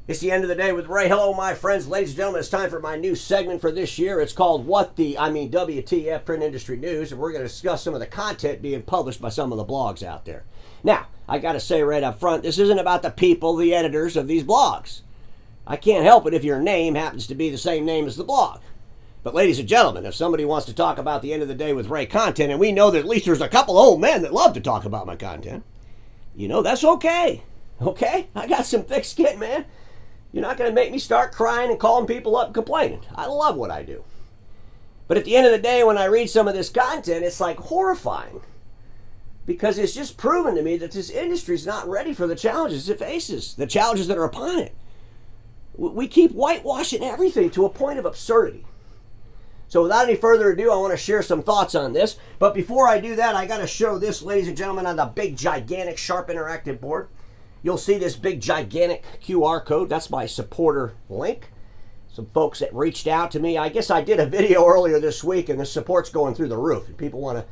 It's the end of the day with Ray. Hello, my friends, ladies and gentlemen. It's time for my new segment for this year. It's called WTF Print Industry News, and we're going to discuss some of the content being published by some of the blogs out there. Now, I got to say right up front, this isn't about the people, the editors of these blogs. I can't help it if your name happens to be the same name as the blog. But ladies and gentlemen, if somebody wants to talk about the end of the day with Ray content, and we know that at least there's a couple old men that love to talk about my content, you know, that's okay. Okay? I got some thick skin, man. You're not going to make me start crying and calling people up and complaining. I love what I do. But at the end of the day, when I read some of this content, it's like horrifying. Because it's just proven to me that this industry is not ready for the challenges it faces, the challenges that are upon it. We keep whitewashing everything to a point of absurdity. So without any further ado, I want to share some thoughts on this. But before I do that, I got to show this, ladies and gentlemen, on the big, gigantic, sharp interactive board. You'll see this big, gigantic QR code. That's my supporter link. Some folks that reached out to me. I guess I did a video earlier this week, and the support's going through the roof. And people want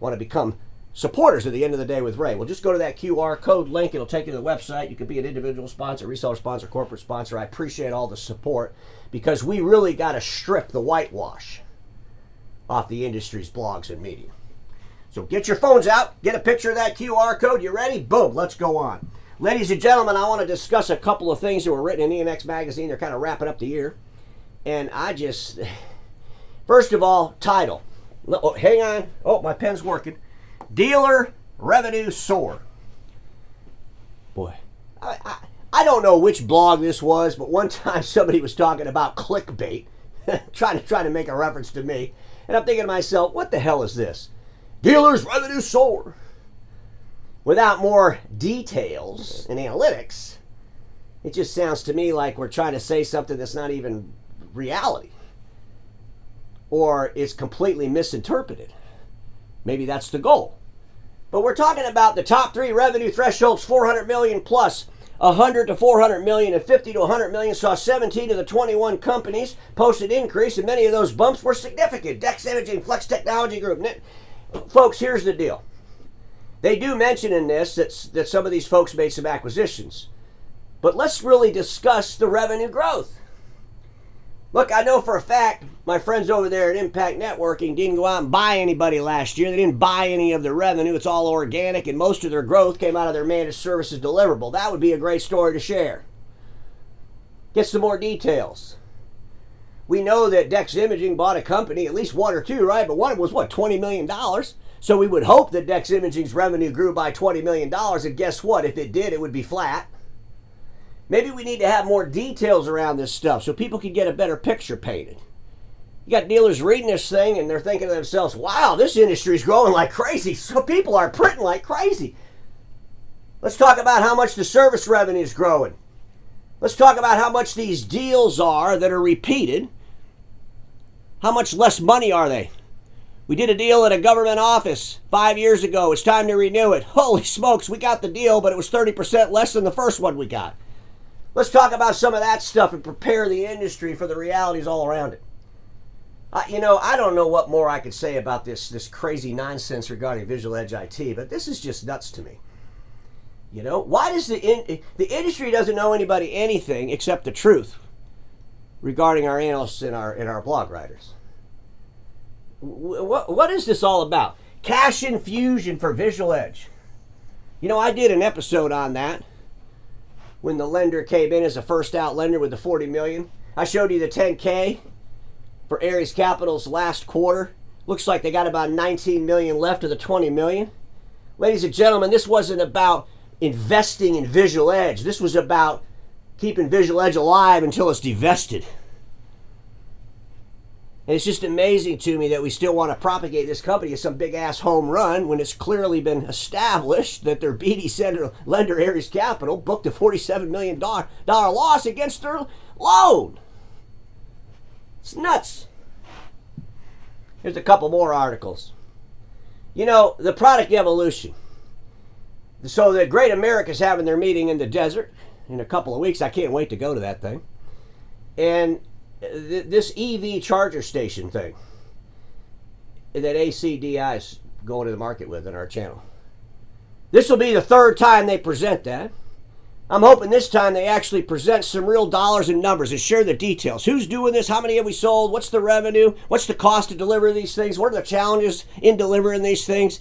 to become supporters at the end of the day with Ray. Well, just go to that QR code link. It'll take you to the website. You can be an individual sponsor, reseller sponsor, corporate sponsor. I appreciate all the support because we really got to strip the whitewash off the industry's blogs and media. So get your phones out. Get a picture of that QR code. You ready? Boom. Let's go on. Ladies and gentlemen, I want to discuss a couple of things that were written in EMX magazine. They're kind of wrapping up the year. And first of all, title. Oh, hang on. Oh, my pen's working. Dealer revenue soar. Boy, I don't know which blog this was, but one time somebody was talking about clickbait, trying to make a reference to me. And I'm thinking to myself, what the hell is this? Dealers revenue soar. Without more details and analytics, it just sounds to me like we're trying to say something that's not even reality. Or it's completely misinterpreted. Maybe that's the goal. But we're talking about the top three revenue thresholds, 400 million plus, 100 to 400 million, and 50 to 100 million. Saw 17 of the 21 companies posted increase, and many of those bumps were significant. Dex Imaging, Flex Technology Group. Folks, here's the deal. They do mention in this that some of these folks made some acquisitions. But let's really discuss the revenue growth. Look, I know for a fact my friends over there at Impact Networking didn't go out and buy anybody last year. They didn't buy any of the revenue. It's all organic, and most of their growth came out of their managed services deliverable. That would be a great story to share. Get some more details. We know that Dex Imaging bought a company, at least one or two, right? But one was, what, $20 million? So we would hope that Dex Imaging's revenue grew by $20 million, and guess what? If it did, it would be flat. Maybe we need to have more details around this stuff so people can get a better picture painted. You got dealers reading this thing, and they're thinking to themselves, wow, this industry's growing like crazy, so people are printing like crazy. Let's talk about how much the service revenue is growing. Let's talk about how much these deals are that are repeated. How much less money are they? We did a deal at a government office 5 years ago. It's time to renew it. Holy smokes, we got the deal, but it was 30% less than the first one we got. Let's talk about some of that stuff and prepare the industry for the realities all around it. I don't know what more I could say about this crazy nonsense regarding Visual Edge IT, but this is just nuts to me. You know, why does the industry doesn't know anybody anything except the truth regarding our analysts and our blog writers? What is this all about? Cash infusion for Visual Edge. You know, I did an episode on that when the lender came in as a first out lender with the $40 million. I showed you the 10K for Ares Capital's last quarter. Looks like they got about 19 million left of the 20 million. Ladies and gentlemen, this wasn't about investing in Visual Edge. This was about keeping Visual Edge alive until it's divested. And it's just amazing to me that we still want to propagate this company as some big-ass home run when it's clearly been established that their BD lender, Ares Capital, booked a $47 million loss against their loan. It's nuts. Here's a couple more articles. You know, the product evolution. So the Great America's having their meeting in the desert in a couple of weeks. I can't wait to go to that thing. And this EV charger station thing that ACDI is going to the market with in our channel. This will be the third time they present that. I'm hoping this time they actually present some real dollars and numbers and share the details. Who's doing this? How many have we sold? What's the revenue? What's the cost to deliver these things? What are the challenges in delivering these things?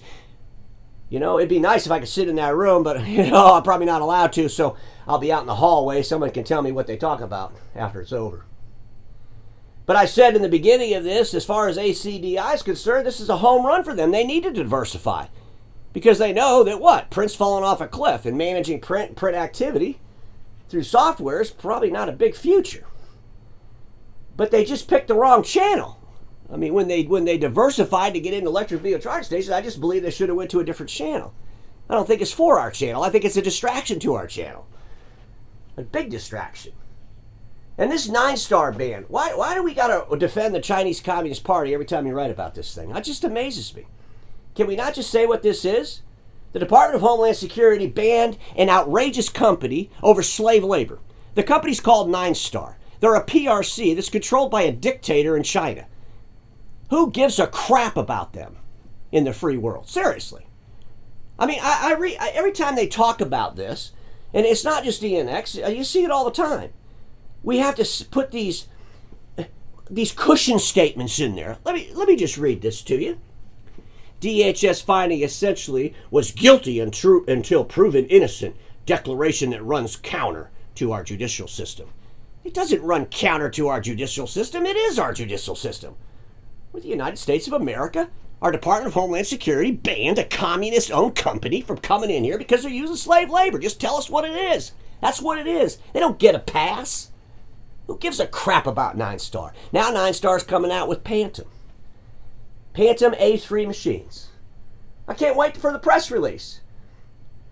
You know, it'd be nice if I could sit in that room, but, you know, I'm probably not allowed to, so I'll be out in the hallway. Someone can tell me what they talk about after it's over. But I said in the beginning of this, as far as ACDI is concerned, this is a home run for them. They need to diversify because they know that what? Print's falling off a cliff, and managing print activity through software is probably not a big future. But they just picked the wrong channel. I mean, when they diversified to get into electric vehicle charging stations, I just believe they should have went to a different channel. I don't think it's for our channel. I think it's a distraction to our channel. A big distraction. And this 9-star ban, why do we got to defend the Chinese Communist Party every time you write about this thing? That just amazes me. Can we not just say what this is? The Department of Homeland Security banned an outrageous company over slave labor. The company's called 9-star. They're a PRC that's controlled by a dictator in China. Who gives a crap about them in the free world? Seriously. I mean, I every time they talk about this, and it's not just DNX, you see it all the time. We have to put these cushion statements in there. Let me just read this to you. DHS finding essentially was guilty until proven innocent. Declaration that runs counter to our judicial system. It doesn't run counter to our judicial system. It is our judicial system. With the United States of America, our Department of Homeland Security banned a communist-owned company from coming in here because they're using slave labor. Just tell us what it is. That's what it is. They don't get a pass. Who gives a crap about 9-star? Now 9-star's coming out with Phantom A3 machines. I can't wait for the press release.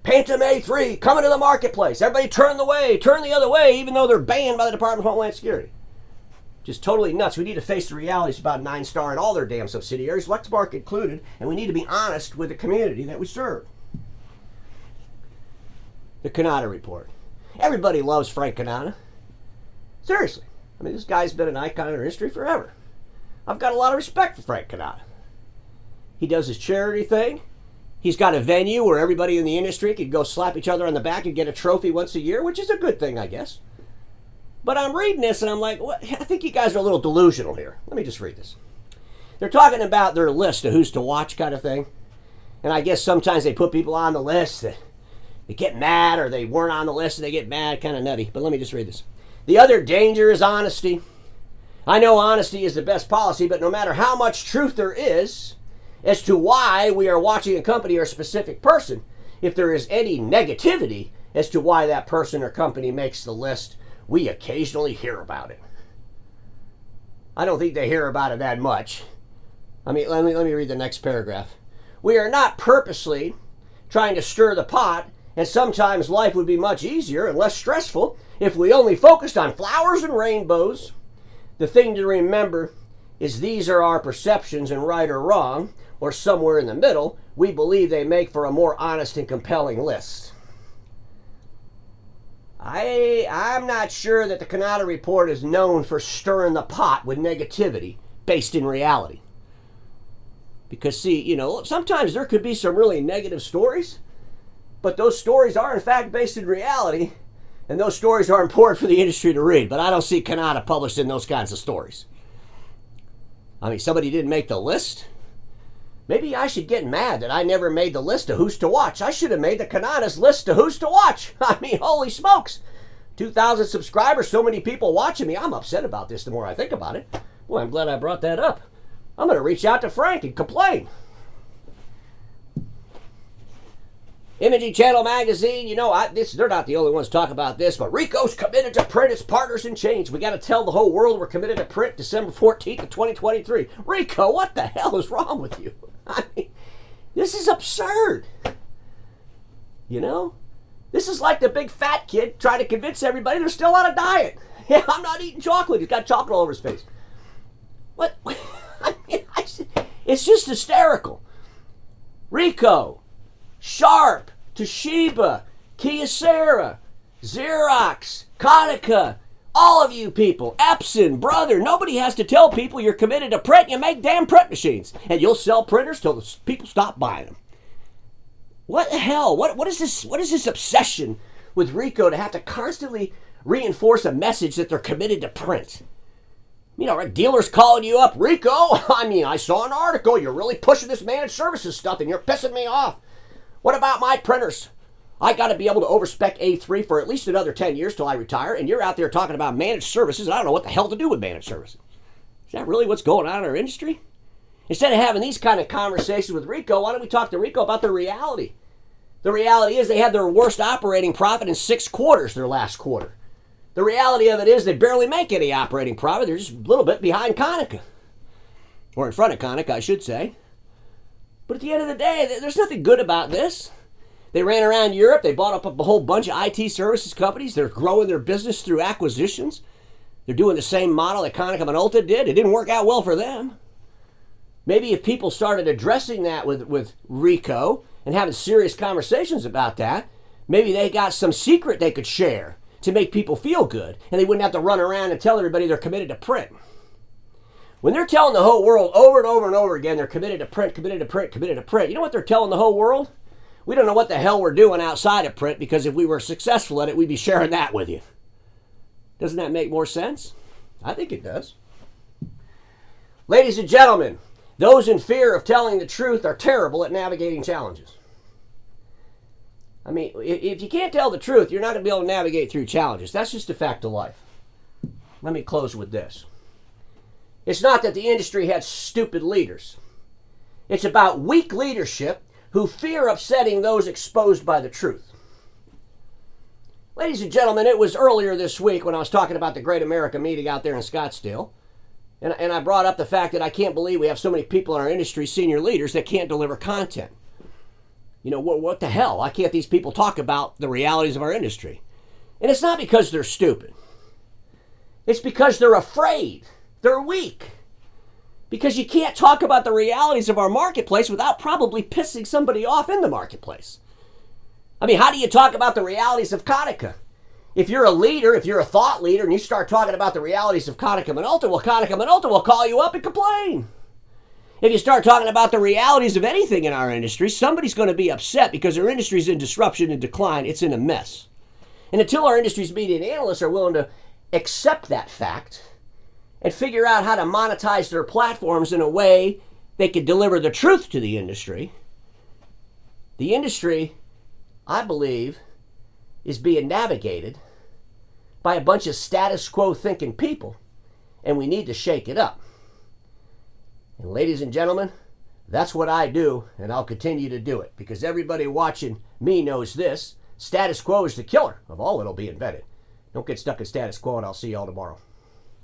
Phantom A3 coming to the marketplace. Everybody turn the other way, even though they're banned by the Department of Homeland Security. Just totally nuts. We need to face the realities about 9-star and all their damn subsidiaries, Lexmark included, and we need to be honest with the community that we serve. The Kanata report. Everybody loves Frank Kanata. Seriously. I mean, this guy's been an icon in our history forever. I've got a lot of respect for Frank Kanata. He does his charity thing. He's got a venue where everybody in the industry could go slap each other on the back and get a trophy once a year, which is a good thing, I guess. But I'm reading this and I'm like, what? I think you guys are a little delusional here. Let me just read this. They're talking about their list of who's to watch kind of thing. And I guess sometimes they put people on the list that they get mad, or they weren't on the list and they get mad, kind of nutty. But let me just read this. The other danger is honesty. I know honesty is the best policy, but no matter how much truth there is as to why we are watching a company or a specific person, if there is any negativity as to why that person or company makes the list, we occasionally hear about it. I don't think they hear about it that much. I mean, let me read the next paragraph. We are not purposely trying to stir the pot, and sometimes life would be much easier and less stressful if we only focused on flowers and rainbows. The thing to remember is these are our perceptions, and right or wrong, or somewhere in the middle, we believe they make for a more honest and compelling list. I'm not sure that the Kanata report is known for stirring the pot with negativity based in reality. Because, see, you know, sometimes there could be some really negative stories, but those stories are, in fact, based in reality, and those stories are important for the industry to read. But I don't see Kanata publishing those kinds of stories. I mean, somebody didn't make the list. Maybe I should get mad that I never made the list of who's to watch. I should have made the Kanata's list of who's to watch. I mean, holy smokes. 2,000 subscribers, so many people watching me. I'm upset about this the more I think about it. Boy, I'm glad I brought that up. I'm going to reach out to Frank and complain. Imaging Channel Magazine, you know, they're not the only ones talking about this, but Ricoh's committed to print as partners in change. We got to tell the whole world we're committed to print December 14th of 2023. Ricoh, what the hell is wrong with you? I mean, this is absurd. You know? This is like the big fat kid trying to convince everybody they're still on a diet. Yeah, I'm not eating chocolate. He's got chocolate all over his face. What? I mean, it's just hysterical. Ricoh, Sharp, Toshiba, Kyocera, Xerox, Konica, all of you people, Epson, brother, nobody has to tell people you're committed to print. You make damn print machines, and you'll sell printers till the people stop buying them. What the hell? What is this? What is this obsession with Rico to have to constantly reinforce a message that they're committed to print. You know, dealers calling you up, Rico, I mean, I saw an article, you're really pushing this managed services stuff and you're pissing me off. What about my printers? I got to be able to overspec A3 for at least another 10 years till I retire, and you're out there talking about managed services, and I don't know what the hell to do with managed services. Is that really what's going on in our industry? Instead of having these kind of conversations with Rico, why don't we talk to Rico about the reality? The reality is they had their worst operating profit in 6 quarters their last quarter. The reality of it is they barely make any operating profit. They're just a little bit behind Konica. Or in front of Konica, I should say. But at the end of the day, there's nothing good about this. They ran around Europe. They bought up a whole bunch of IT services companies. They're growing their business through acquisitions. They're doing the same model that Konica Minolta did. It didn't work out well for them. Maybe if people started addressing that with Rico and having serious conversations about that, maybe they got some secret they could share to make people feel good, and they wouldn't have to run around and tell everybody they're committed to print. When they're telling the whole world over and over and over again they're committed to print, committed to print, committed to print, you know what they're telling the whole world? We don't know what the hell we're doing outside of print, because if we were successful at it, we'd be sharing that with you. Doesn't that make more sense? I think it does. Ladies and gentlemen, those in fear of telling the truth are terrible at navigating challenges. I mean, if you can't tell the truth, you're not going to be able to navigate through challenges. That's just a fact of life. Let me close with this. It's not that the industry had stupid leaders. It's about weak leadership who fear upsetting those exposed by the truth. Ladies and gentlemen, it was earlier this week when I was talking about the Great America meeting out there in Scottsdale, and I brought up the fact that I can't believe we have so many people in our industry, senior leaders, that can't deliver content. You know, what the hell? Why can't these people talk about the realities of our industry? And it's not because they're stupid. It's because they're afraid. They're weak. Because you can't talk about the realities of our marketplace without probably pissing somebody off in the marketplace. I mean, how do you talk about the realities of Konica? If you're a leader, if you're a thought leader, and you start talking about the realities of Konica Minolta, well, Konica Minolta will call you up and complain. If you start talking about the realities of anything in our industry, somebody's going to be upset because our industry's in disruption and decline. It's in a mess. And until our industry's media and analysts are willing to accept that fact and figure out how to monetize their platforms in a way they can deliver the truth to the industry, I believe, is being navigated by a bunch of status quo thinking people, and we need to shake it up. And ladies and gentlemen, that's what I do, and I'll continue to do it, because everybody watching me knows this. Status quo is the killer of all that'll be invented. Don't get stuck in status quo, and I'll see you all tomorrow.